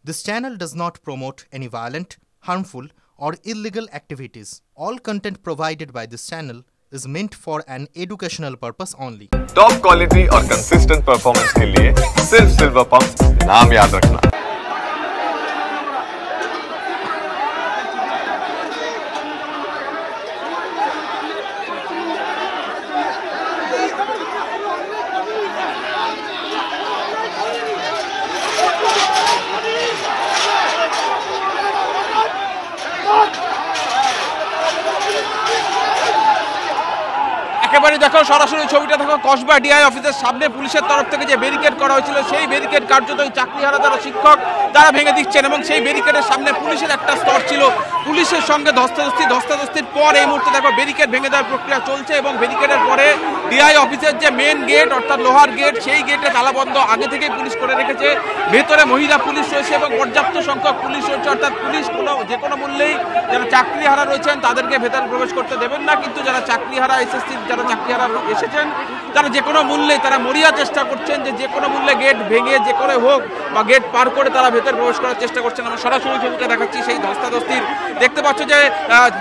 This channel does not promote any violent, harmful, or illegal activities. All content provided by this channel is meant for an educational purpose only. Top quality और consistent performance के लिए सिर्फ silver pumps नाम याद रखना। একেবারে দেখো সরাসরি ছবিটা দেখো কসবা ডিআই অফিসের সামনে পুলিশের তরফ থেকে যে ব্যারিকেড করা হয়েছিল সেই ব্যারিকেড কার্যত চাকরিহারা যারা শিক্ষক তারা ভেঙে দিচ্ছেন এবং সেই ব্যারিকেডের সামনে পুলিশের একটা স্তর ছিল, পুলিশের সঙ্গে ধস্তাধস্তির পর এই মুহূর্তে দেখো ব্যারিকেড ভেঙে দেওয়ার প্রক্রিয়া চলছে এবং ব্যারিকেডের পরে ডিআই অফিসের যে মেন গেট অর্থাৎ লোহার গেট সেই গেটে তালাবন্ধ আগে থেকেই পুলিশ করে রেখেছে। ভেতরে মহিলা পুলিশ রয়েছে এবং পর্যাপ্ত সংখ্যক পুলিশ রয়েছে, অর্থাৎ পুলিশ যে কোনো মূল্যেই যারা চাকরিহারা রয়েছেন তাদেরকে ভেতরে প্রবেশ করতে দেবেন না, কিন্তু যারা চাকরিহারা এসএসসি যারা চাকরিহারা এসেছেন তারা যে কোনো মূল্যে তারা মরিয়া চেষ্টা করছেন যে কোনো মূল্যে গেট ভেঙে যে করে হোক বা গেট পার করে তারা ভেতরে প্রবেশ করার চেষ্টা করছেন। আমরা সরাসরি ছবিটা দেখাচ্ছি সেই ধস্তাধস্তির। দেখতে পাচ্ছ যে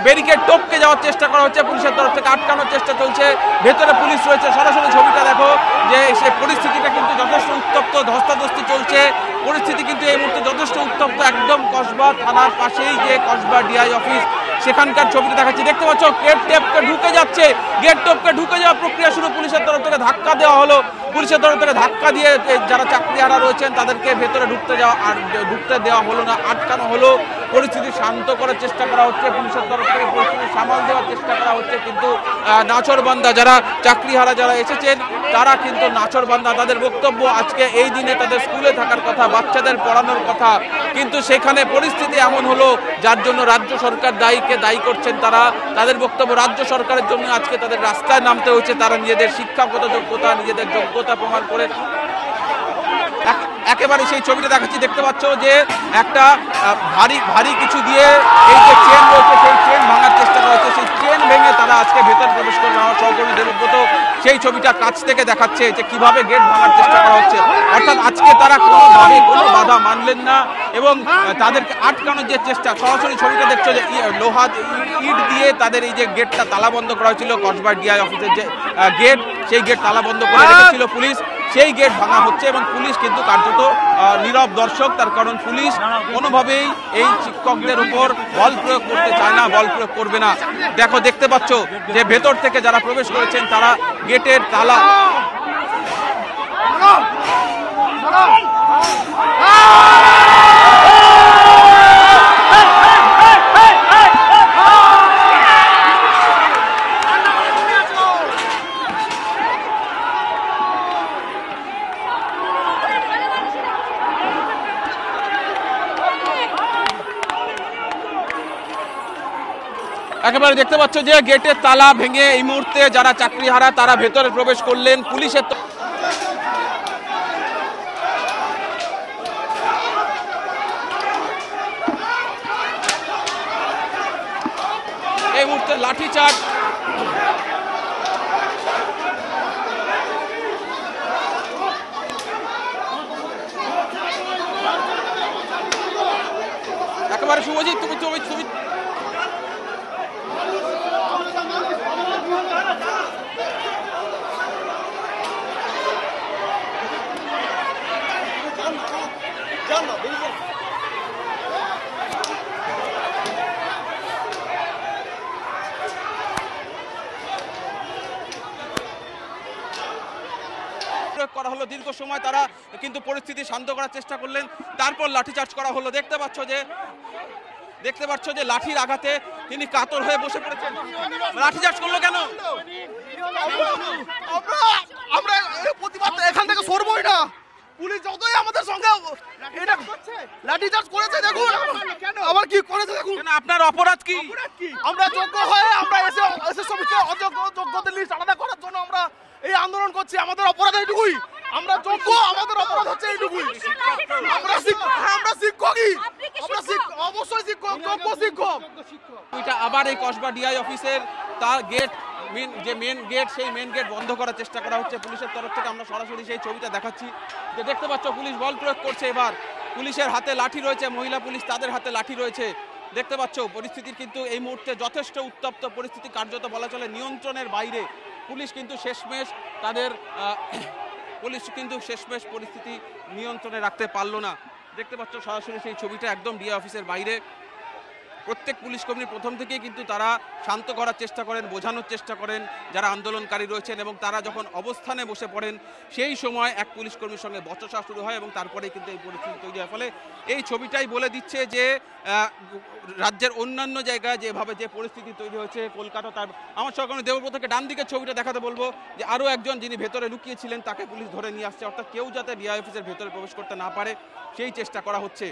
ব্যারিকেড টপকে যাওয়ার চেষ্টা করা হচ্ছে, পুলিশের তরফ থেকে আটকানোর চেষ্টা চলছে, ভেতরে পুলিশ রয়েছে। সরাসরি ছবিটা দেখো যে সে পরিস্থিতিটা কিন্তু যথেষ্ট উত্তপ্ত, ধস্তাধস্তি চলছে, পরিস্থিতি কিন্তু এই মুহূর্তে যথেষ্ট উত্তপ্ত। একদম কসবা থানার পাশেই যে কসবা ডিআই অফিস সেখানকার ছবিটা দেখাচ্ছি। দেখতে পাচ্ছ গেট টপকে ঢুকে যাচ্ছে, গেট টপকে ঢুকে যাওয়ার প্রক্রিয়া শুরু, পুলিশের তরফ থেকে ধাক্কা দেওয়া হলো, পুলিশের তরফ থেকে ধাক্কা দিয়ে যারা চাকরিহারা রয়েছেন তাদেরকে ভেতরে ঢুকতে দেওয়া হলো না, আটকানো হলো। পরিস্থিতি শান্ত করার চেষ্টা করা হচ্ছে, পুলিশের তরফ থেকে পরিস্থিতি সামাল দেওয়ার চেষ্টা করা হচ্ছে, কিন্তু নাচরবান্দা যারা চাকরিহারা যারা এসেছেন তারা কিন্তু নাচরবান্দা। তাদের বক্তব্য আজকে এই দিনে তাদের স্কুলে থাকার কথা, বাচ্চাদের পড়ানোর কথা, কিন্তু সেখানে পরিস্থিতি এমন হলো যার জন্য রাজ্য সরকার দায়ী করছেন তারা। তাদের বক্তব্য রাজ্য সরকারের জন্য আজকে তাদের রাস্তায় নামতে হয়েছে, তারা নিজেদের শিক্ষাগত যোগ্যতা নিজেদের যোগ্যতা প্রমাণ করে। একেবারে সেই ছবিটা দেখাচ্ছি, দেখতে পাচ্ছ যে একটা ভারী কিছু দিয়ে এই যে চেন রয়েছে সেই চেন ভাঙার চেষ্টা করা হচ্ছে, সেই চেন ভেঙে তারা আজকে ভেতরে প্রবেশ করবে। আমার সহকর্মী দেবব্রত সেই ছবিটা কাছ থেকে দেখাচ্ছে যে কিভাবে গেট ভাঙার চেষ্টা করা হচ্ছে, অর্থাৎ আজকে তারা কোনোভাবে কোনো বাধা মানলেন না এবং তাদেরকে আটকানোর যে চেষ্টা। সরাসরি ছবিটা দেখছো যে লোহা ইট দিয়ে তাদের এই যে গেটটা তালাবন্ধ করা হয়েছিল, কসবা ডিআই অফিসের যে গেট সেই গেট তালাবন্ধ করে রেখেছিল পুলিশ, সেই গেট ভাঙা হচ্ছে এবং পুলিশ কিন্তু কার্যত নীরব দর্শক। তার কারণ পুলিশ কোনোভাবেই এই শিক্ষকদের উপর বল প্রয়োগ করতে চায় না, বল প্রয়োগ করবে না। দেখতে পাচ্ছ যে ভেতর থেকে যারা প্রবেশ করেছেন তারা গেটের তালা একেবারে দেখতে পাচ্ছ যে গেটের তালা ভেঙে এই মুহূর্তে যারা চাকরিহারা তারা ভেতরে প্রবেশ করলেন। পুলিশের এই মুহূর্তে লাঠিচার্জ, একেবারে শুভজিৎ তুমি করা হলো দীর্ঘ সময়, তারা কিন্তু পরিস্থিতি শান্ত করার চেষ্টা করলেন, তারপর লাঠিচার্জ করা হলো। দেখতে পাচ্ছ যে লাঠির আঘাতে তিনি কাতর হয়ে বসে পড়েছেন। লাঠিচার্জ করলো কেন? আমরা প্রতিবাদ এখান থেকে সরবই না। পুলিশ যতই আমাদের সঙ্গে এটা লাঠিচার্জ করেছে, দেখুন আবার কি করেছে দেখুন। আপনার অপরাধ কি? আমরা যোগ্য হয়ে আমরা এসএসসিকে অযোগ্যদের লিস্ট আলাদা করার জন্য আমরা এই আন্দোলন করছি। আমাদের অপরাধ এইটুকুই, আমরা যোগ্য, আমাদের অপরাধ হচ্ছে এইটুকুই। আমরা শিক্ষকই, আমরা অবশ্যই শিক্ষক, যোগ্য শিক্ষক। আবার এই কসবা ডিআই অফিসের তার গেট মেন গেট, সেই মেন গেট বন্ধ করার চেষ্টা করা হচ্ছে পুলিশের তরফ থেকে। আমরা সরাসরি সেই ছবিটা দেখাচ্ছি, যে দেখতে পাচ্ছ পুলিশ বল প্রয়োগ করছে। এবার পুলিশের হাতে লাঠি রয়েছে, মহিলা পুলিশ তাদের হাতে লাঠি রয়েছে। দেখতে পাচ্ছ পরিস্থিতির কিন্তু এই মুহূর্তে যথেষ্ট উত্তপ্ত পরিস্থিতি, কার্যত বলা চলে নিয়ন্ত্রণের বাইরে। পুলিশ কিন্তু শেষমেশ পরিস্থিতি নিয়ন্ত্রণে রাখতে পারলো না। দেখতে পাচ্ছ সরাসরি সেই ছবিটা একদম ডিএ অফিসের বাইরে। প্রত্যেক পুলিশ কর্মী প্রথম থেকেই কিন্তু তারা শান্ত করার চেষ্টা করেন, বোঝানোর চেষ্টা করেন যারা আন্দোলনকারী রয়েছেন, এবং তারা যখন অবস্থানে বসে পড়েন সেই সময় এক পুলিশ কর্মীর সঙ্গে বচসা শুরু হয় এবং তারপরেই কিন্তু এই পরিস্থিতি তৈরি হয়। ফলে এই ছবিটাই বলে দিচ্ছে যে রাজ্যের অন্যান্য জায়গায় যেভাবে যে পরিস্থিতি তৈরি হয়েছে, কলকাতা তার আমার সহকর্মী দেবব্রত থেকে ডান দিকের ছবিটা দেখাতে বলবো, যে আরও একজন যিনি ভেতরে লুকিয়েছিলেন তাকে পুলিশ ধরে নিয়ে আসছে, অর্থাৎ কেউ যাতে ডিআই অফিসের ভেতরে প্রবেশ করতে না পারে সেই চেষ্টা করা হচ্ছে।